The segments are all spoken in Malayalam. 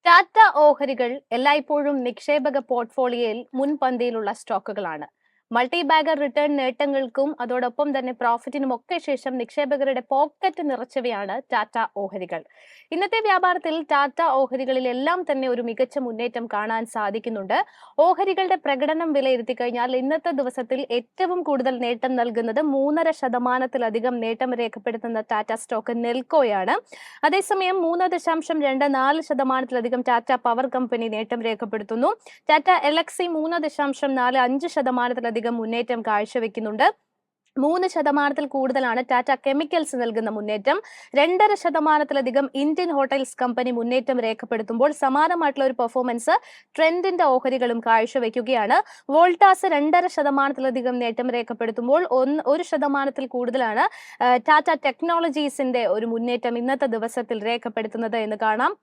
ടാറ്റ ഓഹരികൾ എല്ലായ്പ്പോഴും നിക്ഷേപക പോർട്ട്ഫോളിയോയിൽ മുൻപന്തിയിലുള്ള സ്റ്റോക്കുകളാണ്. മൾട്ടി ബാഗർ റിട്ടേൺ നേട്ടങ്ങൾക്കും അതോടൊപ്പം തന്നെ പ്രോഫിറ്റിനും ഒക്കെ ശേഷം നിക്ഷേപകരുടെ പോക്കറ്റ് നിറച്ചവയാണ് ടാറ്റ ഓഹരികൾ. ഇന്നത്തെ വ്യാപാരത്തിൽ ടാറ്റ ഓഹരികളിൽ എല്ലാം തന്നെ ഒരു മികച്ച മുന്നേറ്റം കാണാൻ സാധിക്കുന്നുണ്ട്. ഓഹരികളുടെ പ്രകടനം വിലയിരുത്തി കഴിഞ്ഞാൽ ഇന്നത്തെ ദിവസത്തിൽ ഏറ്റവും കൂടുതൽ നേട്ടം നൽകുന്നത് 3.5% നേട്ടം രേഖപ്പെടുത്തുന്ന ടാറ്റ സ്റ്റോക്ക് നെൽക്കോയാണ്. അതേസമയം 3.24% ടാറ്റ പവർ കമ്പനി നേട്ടം രേഖപ്പെടുത്തുന്നു. ടാറ്റ എലക്സി 3.45% മുന്നേറ്റം കാഴ്ചവെക്കുന്നുണ്ട്. 3% കൂടുതലാണ് ടാറ്റ കെമിക്കൽസ് നൽകുന്ന മുന്നേറ്റം. 2.5% ഇന്ത്യൻ ഹോട്ടൽസ് കമ്പനി മുന്നേറ്റം രേഖപ്പെടുത്തുമ്പോൾ സമാനമായിട്ടുള്ള ഒരു പെർഫോമൻസ് ട്രെൻഡിന്റെ ഓഹരികളും കാഴ്ചവെക്കുകയാണ്. വോൾട്ടാസ് 2.5% നേട്ടം രേഖപ്പെടുത്തുമ്പോൾ 1% കൂടുതലാണ് ടാറ്റ ടെക്നോളജീസിന്റെ ഒരു മുന്നേറ്റം ഇന്നത്തെ ദിവസത്തിൽ രേഖപ്പെടുത്തുന്നത് എന്ന് കാണാം.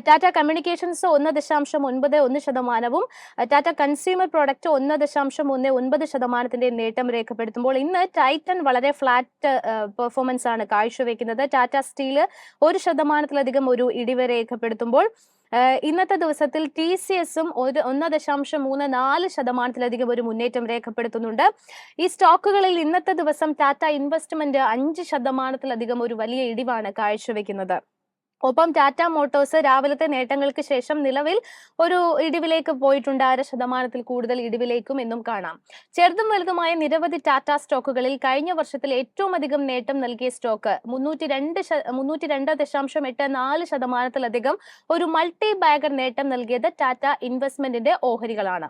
Tata communications 1.91%, Tata consumer product 1.19% നേട്ടം രേഖപ്പെടുത്തുമ്പോൾ ഇന്ന് ടൈറ്റൻ വളരെ ഫ്ലാറ്റ് പെർഫോമൻസ് ആണ് കാഴ്ചവെക്കുന്നത്. ടാറ്റ സ്റ്റീൽ 1% ഒരു ഇടിവ് രേഖപ്പെടുത്തുമ്പോൾ ഇന്നത്തെ ദിവസത്തിൽ TCSും 1.34% ഒരു മുന്നേറ്റം രേഖപ്പെടുത്തുന്നുണ്ട്. ഈ സ്റ്റോക്കുകളിൽ ഇന്നത്തെ ദിവസം ടാറ്റ ഇൻവെസ്റ്റ്മെന്റ് 5% ഒരു വലിയ ഇടിവാണ് കാഴ്ചവെക്കുന്നത്. ഒപ്പം ടാറ്റ മോട്ടോഴ്സ് രാവിലത്തെ നേട്ടങ്ങൾക്ക് ശേഷം നിലവിൽ ഒരു ഇടിവിലേക്ക് പോയിട്ടുണ്ട്. 1% കൂടുതൽ ഇടിവിലേക്കും എന്നും കാണാം. ചെറുതും വലുതുമായ നിരവധി ടാറ്റ സ്റ്റോക്കുകളിൽ കഴിഞ്ഞ വർഷത്തിൽ ഏറ്റവും അധികം നേട്ടം നൽകിയ സ്റ്റോക്ക് 302.84% ഒരു മൾട്ടി ബാഗർ നേട്ടം നൽകിയത് ടാറ്റ ഇൻവെസ്റ്റ്മെന്റിന്റെ ഓഹരികളാണ്.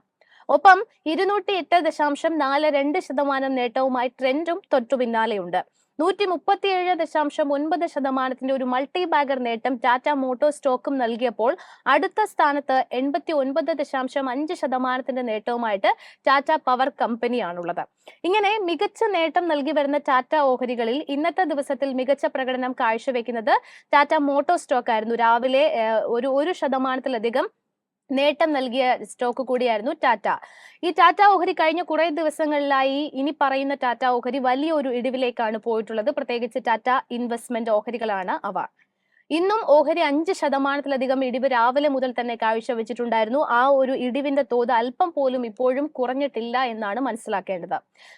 ഒപ്പം 208.42% നേട്ടവുമായി ട്രെൻഡും തൊട്ടു പിന്നാലെയുണ്ട്. 137.9% ഒരു മൾട്ടി ബാഗർ നേട്ടം ടാറ്റ മോട്ടോർ സ്റ്റോക്കും നൽകിയപ്പോൾ അടുത്ത സ്ഥാനത്ത് 89.5% നേട്ടവുമായിട്ട് ടാറ്റ പവർ കമ്പനിയാണുള്ളത്. ഇങ്ങനെ മികച്ച നേട്ടം നൽകി വരുന്ന ടാറ്റ ഓഹരികളിൽ ഇന്നത്തെ ദിവസത്തിൽ മികച്ച പ്രകടനം കാഴ്ചവെക്കുന്നത് ടാറ്റ മോട്ടോർ സ്റ്റോക്ക് ആയിരുന്നു. രാവിലെ 1% നേട്ടം നൽകിയ സ്റ്റോക്ക് കൂടിയായിരുന്നു ടാറ്റ. ഈ ടാറ്റ ഓഹരി കഴിഞ്ഞ കുറെ ദിവസങ്ങളിലായി ഇനി പറയുന്ന ടാറ്റ ഓഹരി വലിയൊരു ഇടിവിലേക്കാണ് പോയിട്ടുള്ളത്. പ്രത്യേകിച്ച് ടാറ്റ ഇൻവെസ്റ്റ്മെന്റ് ഓഹരികളാണ് അവ. ഇന്നും ഓഹരി 5% ഇടിവ് രാവിലെ മുതൽ തന്നെ കാഴ്ചവെച്ചിട്ടുണ്ടായിരുന്നു. ആ ഒരു ഇടിവിന്റെ തോത് അല്പം പോലും ഇപ്പോഴും കുറഞ്ഞിട്ടില്ല എന്നാണ് മനസ്സിലാക്കേണ്ടത്.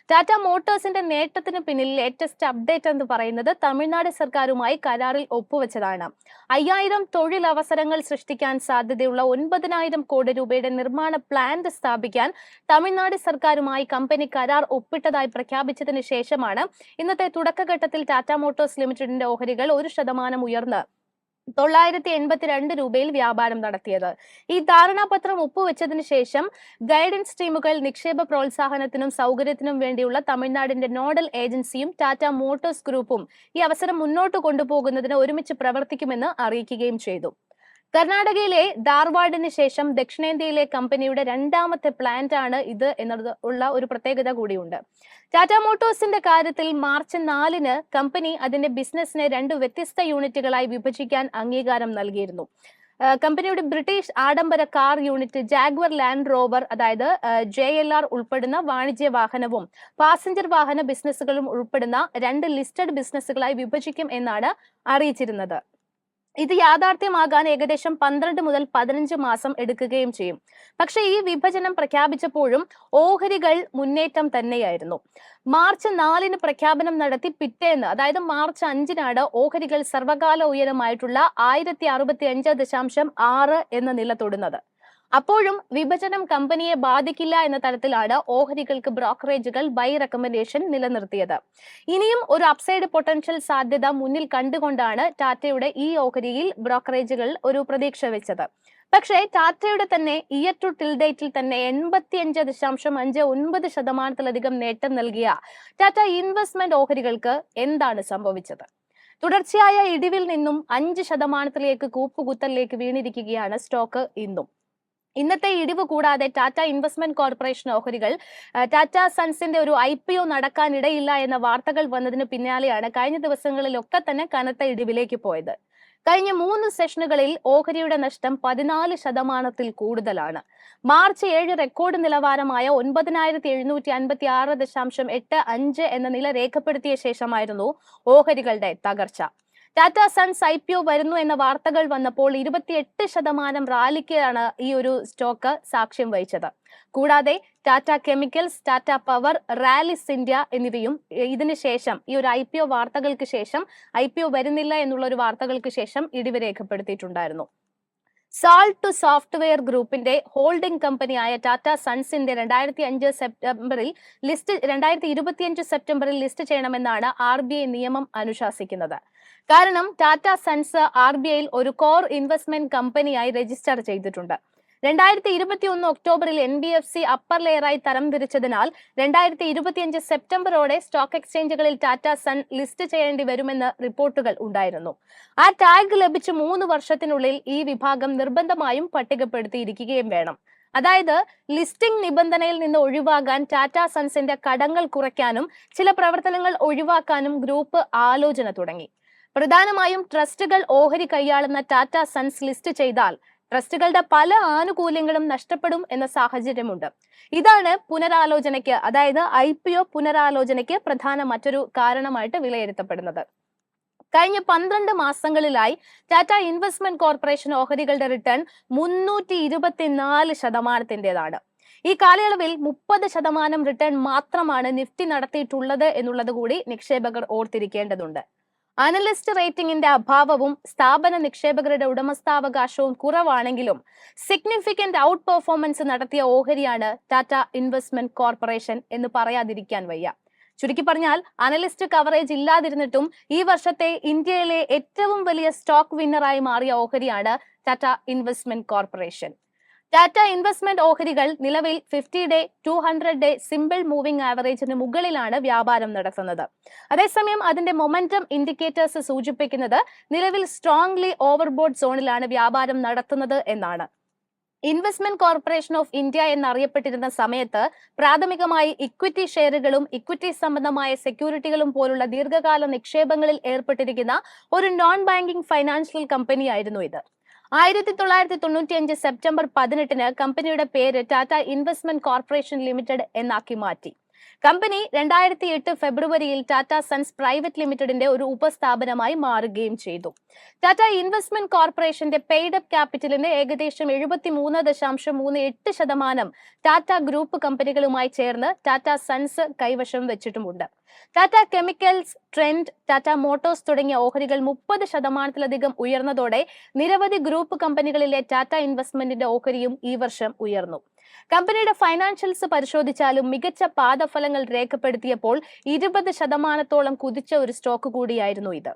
ടാറ്റ മോട്ടോഴ്സിന്റെ നേട്ടത്തിന് പിന്നിൽ ലേറ്റസ്റ്റ് അപ്ഡേറ്റ് എന്ന് പറയുന്നത് തമിഴ്നാട് സർക്കാരുമായി കരാറിൽ ഒപ്പുവെച്ചതാണ്. 5000 തൊഴിലവസരങ്ങൾ സൃഷ്ടിക്കാൻ സാധ്യതയുള്ള 9,000 കോടി രൂപയുടെ നിർമ്മാണ പ്ലാന്റ് സ്ഥാപിക്കാൻ തമിഴ്നാട് സർക്കാരുമായി കമ്പനി കരാർ ഒപ്പിട്ടതായി പ്രഖ്യാപിച്ചതിന് ശേഷമാണ് ഇന്നത്തെ തുടക്കഘട്ടത്തിൽ ടാറ്റ മോട്ടോഴ്സ് ലിമിറ്റഡിന്റെ ഓഹരികൾ 1% ഉയർന്ന് 982 രൂപയിൽ വ്യാപാരം നടത്തിയത്. ഈ ധാരണാപത്രം ഒപ്പുവെച്ചതിന് ശേഷം ഗൈഡൻസ് ടീമുകൾ നിക്ഷേപ പ്രോത്സാഹനത്തിനും സൗകര്യത്തിനും വേണ്ടിയുള്ള തമിഴ്നാടിന്റെ നോഡൽ ഏജൻസിയും ടാറ്റ മോട്ടോഴ്സ് ഗ്രൂപ്പും ഈ അവസരം മുന്നോട്ട് കൊണ്ടുപോകുന്നതിന് ഒരുമിച്ച് പ്രവർത്തിക്കുമെന്ന് അറിയിക്കുകയും ചെയ്തു. കർണാടകയിലെ ധാർവാഡിന് ശേഷം ദക്ഷിണേന്ത്യയിലെ കമ്പനിയുടെ രണ്ടാമത്തെ പ്ലാന്റ് ആണ് ഇത് എന്നുള്ള ഒരു പ്രത്യേകത കൂടിയുണ്ട്. ടാറ്റ മോട്ടോഴ്സിന്റെ കാര്യത്തിൽ മാർച്ച് 4-ന് കമ്പനി അതിന്റെ ബിസിനസിനെ 2 വ്യത്യസ്ത യൂണിറ്റുകളായി വിഭജിക്കാൻ അംഗീകാരം നൽകിയിരുന്നു. കമ്പനിയുടെ ബ്രിട്ടീഷ് ആഡംബര car unit Jaguar land rover അതായത് JLR ഉൾപ്പെടുന്ന വാണിജ്യ വാഹനവും പാസഞ്ചർ വാഹന ബിസിനസ്സുകളും ഉൾപ്പെടുന്ന 2 ലിസ്റ്റഡ് ബിസിനസ്സുകളായി വിഭജിക്കും എന്നാണ് അറിയിച്ചിരുന്നത്. ഇത് യാഥാർത്ഥ്യമാകാൻ ഏകദേശം 12 മുതൽ 15 മാസം എടുക്കുകയും ചെയ്യും. പക്ഷേ ഈ വിഭജനം പ്രഖ്യാപിച്ചപ്പോഴും ഓഹരികൾ മുന്നേറ്റം തന്നെയായിരുന്നു. മാർച്ച് 4-ന് പ്രഖ്യാപനം നടത്തി പിറ്റേന്ന് അതായത് മാർച്ച് 5-നാണ് ഓഹരികൾ സർവകാല ഉയരമായിട്ടുള്ള 1065.6 എന്ന നില തൊടുന്നത്. അപ്പോഴും വിഭജനം കമ്പനിയെ ബാധിക്കില്ല എന്ന തരത്തിലാണ് ഓഹരികൾക്ക് ബ്രോക്കറേജുകൾ ബൈ റെക്കമെൻഡേഷൻ നിലനിർത്തിയത്. ഇനിയും ഒരു അപ്സൈഡ് പൊട്ടൻഷ്യൽ സാധ്യത മുന്നിൽ കണ്ടുകൊണ്ടാണ് ടാറ്റയുടെ ഈ ഓഹരിയിൽ ബ്രോക്കറേജുകൾ ഒരു പ്രതീക്ഷ വെച്ചത്. പക്ഷേ ടാറ്റയുടെ തന്നെ ഇയർ ടു ടിൽ ഡേറ്റിൽ തന്നെ 85.59% നേട്ടം നൽകിയ ടാറ്റ ഇൻവെസ്റ്റ്മെന്റ് ഓഹരികൾക്ക് എന്താണ് സംഭവിച്ചത്? തുടർച്ചയായ ഇടിവിൽ നിന്നും 5%-ലേക്ക് കൂപ്പുകുത്തലിലേക്ക് വീണിരിക്കുകയാണ് സ്റ്റോക്ക് ഇന്നും. ഇന്നത്തെ ഇടിവ് കൂടാതെ ടാറ്റ ഇൻവെസ്റ്റ്മെന്റ് കോർപ്പറേഷൻ ഓഹരികൾ ടാറ്റ സൺസിന്റെ ഒരു IPO നടക്കാനിടയില്ല എന്ന വാർത്തകൾ വന്നതിന് പിന്നാലെയാണ് കഴിഞ്ഞ ദിവസങ്ങളിലൊക്കെ തന്നെ കനത്ത ഇടിവിലേക്ക് പോയത്. കഴിഞ്ഞ 3 സെഷനുകളിൽ ഓഹരിയുടെ നഷ്ടം 14%-ൽ കൂടുതലാണ്. മാർച്ച് 7 റെക്കോർഡ് നിലവാരമായ 9,756.85 എന്ന നില രേഖപ്പെടുത്തിയ ശേഷമായിരുന്നു ഓഹരികളുടെ തകർച്ച. ടാറ്റ സൺസ് IPO വരുന്നു എന്ന വാർത്തകൾ വന്നപ്പോൾ 28% റാലിക്കാണ് ഈ ഒരു സ്റ്റോക്ക് സാക്ഷ്യം വഹിച്ചത്. കൂടാതെ Tata chemicals, Tata power, Rallis India എന്നിവയും ഇതിന് ശേഷം ഈ ഒരു IPO വാർത്തകൾക്ക് ശേഷം IPO വരുന്നില്ല എന്നുള്ള ഒരു വാർത്തകൾക്ക് ശേഷം ഇടിവ് രേഖപ്പെടുത്തിയിട്ടുണ്ടായിരുന്നു. സാൾട്ട് ടു സോഫ്റ്റ്വെയർ ഗ്രൂപ്പിന്റെ ഹോൾഡിംഗ് കമ്പനിയായ ടാറ്റ സൺസിന്റെ 2025 സെപ്റ്റംബറിൽ ലിസ്റ്റ് ചെയ്യണമെന്നാണ് RBI നിയമം അനുശാസിക്കുന്നത്. കാരണം ടാറ്റ സൺസ് RBIയിൽ ഒരു കോർ ഇൻവെസ്റ്റ്മെന്റ് കമ്പനിയായി രജിസ്റ്റർ ചെയ്തിട്ടുണ്ട്. 2021 ഒക്ടോബറിൽ NBFC അപ്പർ ലെയറായി തരംതിരിച്ചതിനാൽ 2025 സെപ്റ്റംബറോടെ സ്റ്റോക്ക് എക്സ്ചേഞ്ചുകളിൽ ടാറ്റ സൺ ലിസ്റ്റ് ചെയ്യേണ്ടി വരുമെന്ന് റിപ്പോർട്ടുകൾ ഉണ്ടായിരുന്നു. ആ ടാഗ് ലഭിച്ച് 3 വർഷത്തിനുള്ളിൽ ഈ വിഭാഗം നിർബന്ധമായും പട്ടികപ്പെടുത്തിയിരിക്കുകയും വേണം. അതായത് ലിസ്റ്റിംഗ് നിബന്ധനയിൽ നിന്ന് ഒഴിവാകാൻ ടാറ്റ സൺസിന്റെ കടങ്ങൾ കുറയ്ക്കാനും ചില പ്രവർത്തനങ്ങൾ ഒഴിവാക്കാനും ഗ്രൂപ്പ് ആലോചന തുടങ്ങി. പ്രധാനമായും ട്രസ്റ്റുകൾ ഓഹരി കൈയാളുന്ന ടാറ്റ സൺസ് ലിസ്റ്റ് ചെയ്താൽ ട്രസ്റ്റുകളുടെ പല ആനുകൂല്യങ്ങളും നഷ്ടപ്പെടും എന്ന സാഹചര്യമുണ്ട്. ഇതാണ് പുനരാലോചനയ്ക്ക്, അതായത് IPO പുനരാലോചനയ്ക്ക് പ്രധാന മറ്റൊരു കാരണമായിട്ട് വിലയിരുത്തപ്പെടുന്നത്. കഴിഞ്ഞ 12 മാസങ്ങളിലായി ടാറ്റ ഇൻവെസ്റ്റ്മെന്റ് കോർപ്പറേഷൻ ഓഹരികളുടെ റിട്ടേൺ 324%. ഈ കാലയളവിൽ 30% റിട്ടേൺ മാത്രമാണ് നിഫ്റ്റി നടത്തിയിട്ടുള്ളത് എന്നുള്ളത് കൂടി നിക്ഷേപകർ ഓർത്തിരിക്കേണ്ടതുണ്ട്. അനലിസ്റ്റ് റേറ്റിംഗിന്റെ അഭാവവും സ്ഥാപന നിക്ഷേപകരുടെ ഉടമസ്ഥാവകാശവും കുറവാണെങ്കിലും സിഗ്നിഫിക്കന്റ് ഔട്ട് പെർഫോമൻസ് നടത്തിയ ഓഹരിയാണ് ടാറ്റ ഇൻവെസ്റ്റ്മെന്റ് കോർപ്പറേഷൻ എന്ന് പറയാതിരിക്കാൻ വയ്യ. ചുരുക്കി പറഞ്ഞാൽ അനലിസ്റ്റ് കവറേജ് ഇല്ലാതിരുന്നിട്ടും ഈ വർഷത്തെ ഇന്ത്യയിലെ ഏറ്റവും വലിയ സ്റ്റോക്ക് വിന്നറായി മാറിയ ഓഹരിയാണ് Tata investment corporation. Tata investment ഓഹരികൾ നിലവിൽ 50-day, 200-day സിമ്പിൾ മൂവിംഗ് ആവറേജിന് മുകളിലാണ് വ്യാപാരം നടത്തുന്നത്. അതേസമയം അതിന്റെ മൊമെന്റം ഇൻഡിക്കേറ്റേഴ്സ് സൂചിപ്പിക്കുന്നത് നിലവിൽ സ്ട്രോങ്ലി ഓവർബോട്ട് സോണിലാണ് വ്യാപാരം നടത്തുന്നത് എന്നാണ്. ഇൻവെസ്റ്റ്മെന്റ് കോർപ്പറേഷൻ ഓഫ് ഇന്ത്യ എന്നറിയപ്പെട്ടിരുന്ന സമയത്ത് പ്രാഥമികമായി ഇക്വിറ്റി ഷെയറുകളും ഇക്വിറ്റി സംബന്ധമായ സെക്യൂരിറ്റികളും പോലുള്ള ദീർഘകാല നിക്ഷേപങ്ങളിൽ ഏർപ്പെട്ടിരിക്കുന്ന ഒരു നോൺ ബാങ്കിംഗ് ഫൈനാൻഷ്യൽ കമ്പനിയായിരുന്നു ഇത്. 1995 സെപ്റ്റംബർ 18 കമ്പനിയുടെ പേര് ടാറ്റ ഇൻവെസ്റ്റ്മെന്റ് കോർപ്പറേഷൻ ലിമിറ്റഡ് എന്നാക്കി മാറ്റി. കമ്പനി 2008 ഫെബ്രുവരിയിൽ ടാറ്റ സൺസ് പ്രൈവറ്റ് ലിമിറ്റഡിന്റെ ഒരു ഉപസ്ഥാപനമായി മാറുകയും ചെയ്തു. ടാറ്റ ഇൻവെസ്റ്റ്മെന്റ് കോർപ്പറേഷന്റെ പെയ്ഡ് അപ്പ് ക്യാപിറ്റലിന് ഏകദേശം 73.38% ടാറ്റ ഗ്രൂപ്പ് കമ്പനികളുമായി ചേർന്ന് ടാറ്റ സൺസ് കൈവശം വെച്ചിട്ടുമുണ്ട്. Tata chemicals, Trent, Tata motors തുടങ്ങിയ ഓഹരികൾ 30%-ലധികം ഉയർന്നതോടെ നിരവധി ഗ്രൂപ്പ് കമ്പനികളിലെ ടാറ്റ ഇൻവെസ്റ്റ്മെന്റിന്റെ ഓഹരിയും ഈ വർഷം ഉയർന്നു. കമ്പനിയുടെ ഫൈനാൻഷ്യൽസ് പരിശോധിച്ചാലും മികച്ച പാദഫലങ്ങൾ രേഖപ്പെടുത്തിയപ്പോൾ 20%-ഓളം കുതിച്ച ഒരു സ്റ്റോക്ക് കൂടിയായിരുന്നു ഇത്.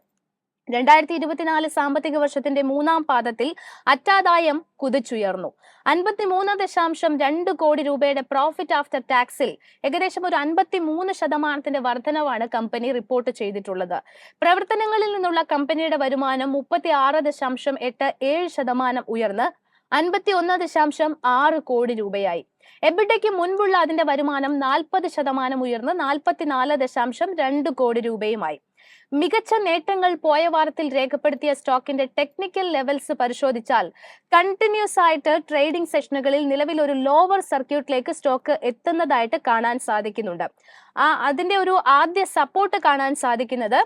2024 സാമ്പത്തിക വർഷത്തിന്റെ 3ാം പാദത്തിൽ അറ്റാദായം കുതിച്ചുയർന്നു. 53.2 കോടി രൂപയുടെ പ്രോഫിറ്റ് ആഫ്റ്റർ ടാക്സിൽ ഏകദേശം ഒരു 53% വർധനവാണ് കമ്പനി റിപ്പോർട്ട് ചെയ്തിട്ടുള്ളത്. പ്രവർത്തനങ്ങളിൽ നിന്നുള്ള കമ്പനിയുടെ വരുമാനം 36.87% ഉയർന്ന് 51.6 കോടി രൂപയായി. എബിഡയ്ക്ക് മുൻപുള്ള അതിന്റെ വരുമാനം 40% ഉയർന്ന് 44.2 കോടി രൂപയുമായി. മികച്ച നേട്ടങ്ങൾ പോയ വാരത്തിൽ രേഖപ്പെടുത്തിയ സ്റ്റോക്കിന്റെ ടെക്നിക്കൽ ലെവൽസ് പരിശോധിച്ചാൽ കണ്ടിന്യൂസ് ആയിട്ട് ട്രേഡിംഗ് സെഷനുകളിൽ നിലവിൽ ഒരു ലോവർ സർക്യൂട്ടിലേക്ക് സ്റ്റോക്ക് എത്തുന്നതായിട്ട് കാണാൻ സാധിക്കുന്നുണ്ട്. അതിന്റെ ഒരു ആദ്യ സപ്പോർട്ട് കാണാൻ സാധിക്കുന്നത്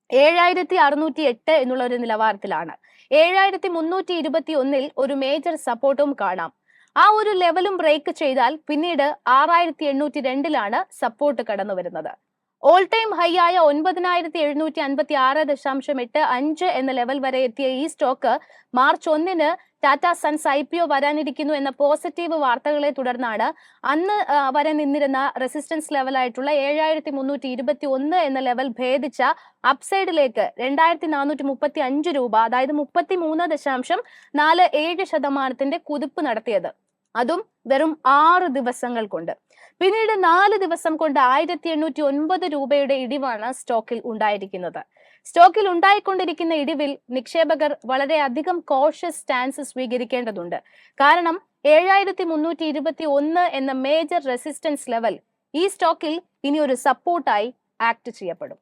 7608 എന്നുള്ള ഒരു നിലവാരത്തിലാണ്. 7321 ഒരു മേജർ സപ്പോർട്ടും കാണാം. ആ ഒരു ലെവലും ബ്രേക്ക് ചെയ്താൽ പിന്നീട് 6802 സപ്പോർട്ട് കടന്നു വരുന്നത്. ഓൾ ടൈം ഹൈ ആയ 9756.85 എന്ന ലെവൽ വരെ എത്തിയ ഈ stock March 1 Tata sons IPO വരാനിരിക്കുന്നു എന്ന പോസിറ്റീവ് വാർത്തകളെ തുടർന്നാണ് അന്ന് വരെ നിന്നിരുന്ന റെസിസ്റ്റൻസ് ലെവലായിട്ടുള്ള 7321 എന്ന ലെവൽ ഭേദിച്ച അപ്സൈഡിലേക്ക് 2435 രൂപ, അതായത് 33.47% കുതിപ്പ് നടത്തിയത്. അതും വെറും 6 ദിവസങ്ങൾ കൊണ്ട്. പിന്നീട് 4 ദിവസം കൊണ്ട് 1809 രൂപയുടെ ഇടിവാണ് സ്റ്റോക്കിൽ ഉണ്ടായിരിക്കുന്നത്. സ്റ്റോക്കിൽ ഉണ്ടായിക്കൊണ്ടിരിക്കുന്ന ഇടിവിൽ നിക്ഷേപകർ വളരെയധികം കോഷ്യസ് സ്റ്റാൻസ് സ്വീകരിക്കേണ്ടതുണ്ട്. കാരണം 7321 എന്ന മേജർ റെസിസ്റ്റൻസ് ലെവൽ ഈ സ്റ്റോക്കിൽ ഇനി ഒരു സപ്പോർട്ടായി ആക്ട് ചെയ്യപ്പെടും.